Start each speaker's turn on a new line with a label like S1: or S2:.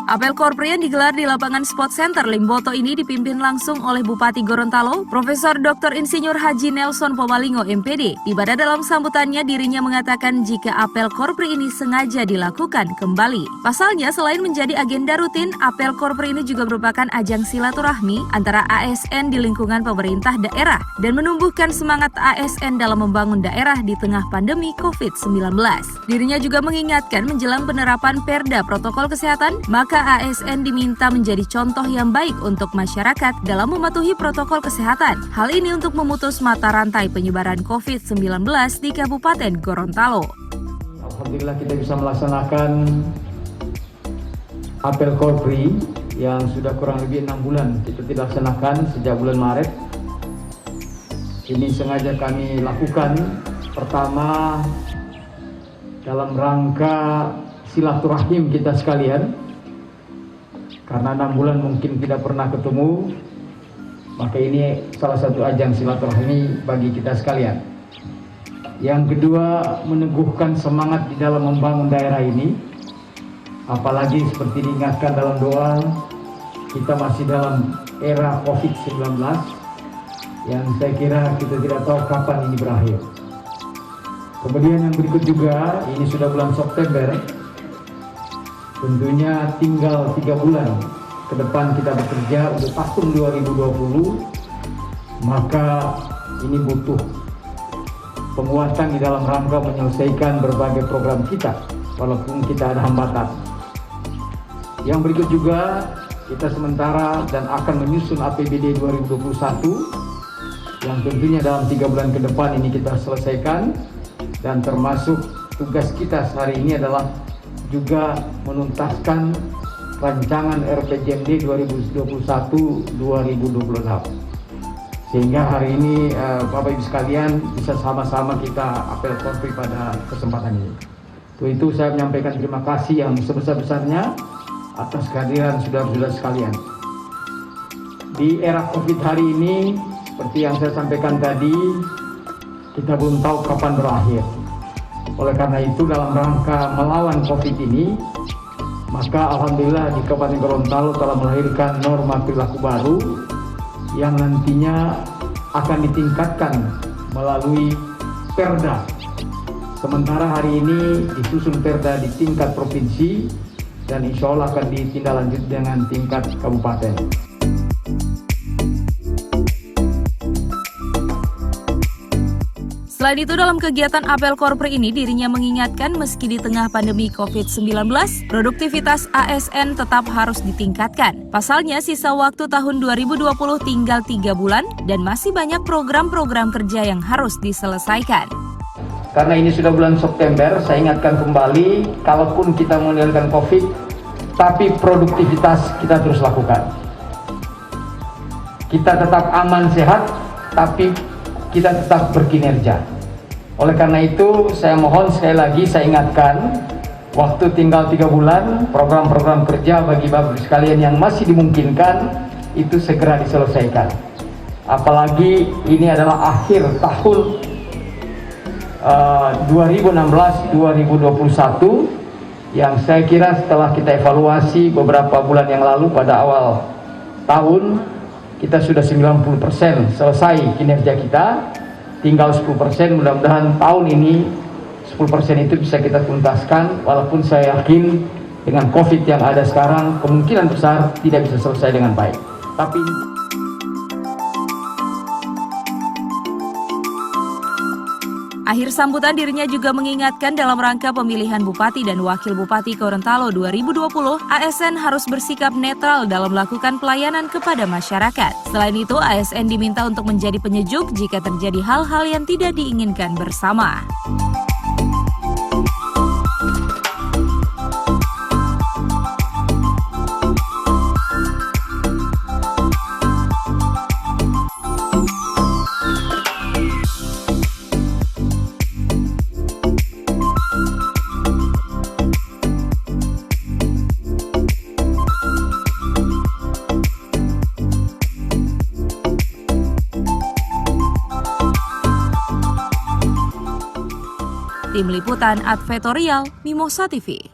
S1: Apel Korpri yang digelar di lapangan Sport Center Limboto ini dipimpin langsung oleh Bupati Gorontalo, Profesor Dr. Insinyur Haji Nelson Pomalingo MPD. Di pada dalam sambutannya dirinya mengatakan jika apel Korpri ini sengaja dilakukan kembali. Pasalnya selain menjadi agenda rutin, apel Korpri ini juga merupakan ajang silaturahmi antara ASN di lingkungan pemerintah daerah dan menumbuhkan semangat ASN dalam membangun daerah di tengah pandemi COVID-19. Dirinya juga mengingatkan menjelang penerapan Perda Protokol Kesehatan, maka ASN diminta menjadi contoh yang baik untuk masyarakat dalam mematuhi protokol kesehatan. Hal ini untuk memutus mata rantai penyebaran COVID-19 di Kabupaten Gorontalo.
S2: Alhamdulillah kita bisa melaksanakan apel Korpri yang sudah kurang lebih 6 bulan kita tidak laksanakan sejak bulan Maret. Ini sengaja kami lakukan pertama dalam rangka silaturahim kita sekalian. Karena 6 bulan mungkin tidak pernah ketemu, maka ini salah satu ajang silaturahmi bagi kita sekalian. Yang kedua, meneguhkan semangat di dalam membangun daerah ini. Apalagi seperti diingatkan dalam doa, kita masih dalam era COVID-19 yang saya kira kita tidak tahu kapan ini berakhir. Kemudian yang berikut juga, ini sudah bulan September. Tentunya tinggal 3 bulan ke depan kita bekerja untuk tahun 2020, maka ini butuh penguatan di dalam rangka menyelesaikan berbagai program kita, walaupun kita ada hambatan. Yang berikut juga, kita sementara dan akan menyusun APBD 2021, yang tentunya dalam 3 bulan ke depan ini kita selesaikan, dan termasuk tugas kita sehari ini adalah juga menuntaskan rancangan RPJMD 2021-2026. Sehingga hari ini Bapak Ibu sekalian bisa sama-sama kita apel Korpri pada kesempatan ini. Untuk itu saya menyampaikan terima kasih yang sebesar-besarnya atas kehadiran saudara-saudara sekalian. Di era COVID hari ini, seperti yang saya sampaikan tadi, kita belum tahu kapan berakhir. Oleh karena itu dalam rangka melawan COVID ini, maka alhamdulillah di Kabupaten Gorontalo telah melahirkan norma perilaku baru yang nantinya akan ditingkatkan melalui Perda. Sementara hari ini disusun Perda di tingkat provinsi dan insya Allah akan ditindaklanjuti dengan tingkat kabupaten.
S1: Selain itu, dalam kegiatan apel Korpri ini dirinya mengingatkan meski di tengah pandemi COVID-19, produktivitas ASN tetap harus ditingkatkan. Pasalnya, sisa waktu tahun 2020 tinggal 3 bulan dan masih banyak program-program kerja yang harus diselesaikan.
S2: Karena ini sudah bulan September, saya ingatkan kembali, kalaupun kita mengendalikan COVID, tapi produktivitas kita terus lakukan. Kita tetap aman, sehat, tapi kita tetap berkinerja. Oleh karena itu, saya mohon sekali lagi saya ingatkan, waktu tinggal 3 bulan, program-program kerja bagi Bapak sekalian yang masih dimungkinkan, itu segera diselesaikan. Apalagi ini adalah akhir tahun 2016-2021, yang saya kira setelah kita evaluasi beberapa bulan yang lalu pada awal tahun, kita sudah 90% selesai kinerja kita. Tinggal 10%, mudah-mudahan tahun ini 10% itu bisa kita tuntaskan, walaupun saya yakin dengan COVID yang ada sekarang kemungkinan besar tidak bisa selesai dengan baik. Tapi
S1: Akhir sambutan dirinya juga mengingatkan dalam rangka pemilihan Bupati dan Wakil Bupati Gorontalo 2020, ASN harus bersikap netral dalam melakukan pelayanan kepada masyarakat. Selain itu, ASN diminta untuk menjadi penyejuk jika terjadi hal-hal yang tidak diinginkan bersama. Tim Liputan Advertorial Mimosa TV.